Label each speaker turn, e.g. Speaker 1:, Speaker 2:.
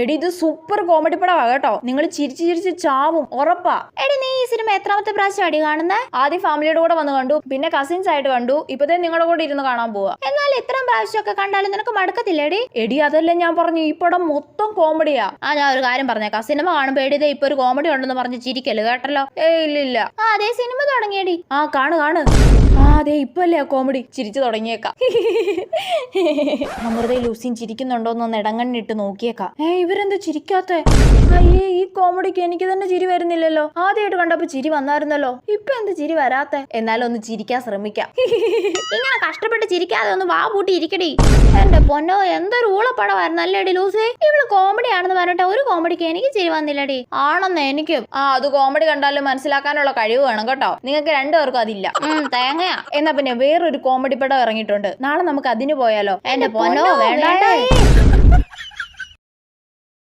Speaker 1: എടി ഇത് super comedy പടവാ കേട്ടോ. നിങ്ങൾ ചിരിച്ച് ചിരിച്ച് ചാവും ഉറപ്പാ.
Speaker 2: എടി നീ ഈ സിനിമ എത്രാമത്തെ പ്രാവശ്യം അടി കാണുന്നേ?
Speaker 1: ആദ്യം ഫാമിലിയുടെ കൂടെ വന്ന് കണ്ടു, പിന്നെ കസിൻസ് ആയിട്ട് കണ്ടു, ഇപ്പത്തേ നിങ്ങളുടെ കൂടെ ഇരുന്ന് കാണാൻ പോവാ.
Speaker 2: എന്നാൽ ഇത്രയും പ്രാവശ്യമൊക്കെ കണ്ടാലും നിനക്ക് മടുക്കത്തില്ലേടി?
Speaker 1: എടി അതല്ലേ ഞാൻ പറഞ്ഞു, ഈ പടം മൊത്തം കോമഡിയാ.
Speaker 2: ഞാൻ ഒരു കാര്യം പറഞ്ഞേക്കാം, സിനിമ കാണുമ്പോ എടി ഇപ്പൊ ഒരു കോമഡി ഉണ്ടെന്ന് പറഞ്ഞ് ചിരിക്കല് കേട്ടല്ലോ.
Speaker 1: ഇല്ല.
Speaker 2: അതേ സിനിമ തുടങ്ങിയടി.
Speaker 1: കാണു. അതെ ഇപ്പല്ലേ ആ കോമഡി. ചിരിച്ചു തുടങ്ങിയേക്കാം. അമൃതയും ലൂസിയും ചിരിക്കുന്നുണ്ടോന്ന് ഇടങ്ങണ്ണിട്ട് നോക്കിയേക്കാം. ഇവരെന്താ ചിരിക്കാത്ത? അയ്യേ, ഈ കോമഡിക്ക് എനിക്ക് തന്നെ ചിരി വരുന്നില്ലല്ലോ. ആദ്യമായിട്ട് കണ്ടപ്പോ ചിരി വന്നായിരുന്നല്ലോ, ഇപ്പൊ എന്ത് ചിരി വരാത്ത? എന്നാലും ഒന്ന് ചിരിക്കാൻ ശ്രമിക്കാം.
Speaker 2: ഇങ്ങനെ കഷ്ടപ്പെട്ട് ചിരിക്കാതെ ഒന്ന് വാ പൂട്ടി ഇരിക്കടി. എന്റെ പൊന്നോ, എന്തൊരു ഊളപ്പടമായിരുന്നു അല്ലേടി ലൂസി. ഇവള് കോമഡി ആണെന്ന് പറഞ്ഞിട്ട് ഒരു കോമഡിക്ക് എനിക്ക് ചിരി വന്നില്ലടി.
Speaker 1: ആണെന്ന് എനിക്കും. അത് കോമഡി കണ്ടാലും മനസ്സിലാക്കാനുള്ള കഴിവ് വേണം കേട്ടോ. നിങ്ങൾക്ക് രണ്ടുപേർക്കും അതില്ല.
Speaker 2: തേങ്ങയാ.
Speaker 1: എന്നാ പിന്നെ വേറൊരു കോമഡി പടം ഇറങ്ങിയിട്ടുണ്ട്, നാളെ നമുക്ക് അതിന് പോയാലോ?
Speaker 2: എന്റെ പൊന്നോ വേണ്ട.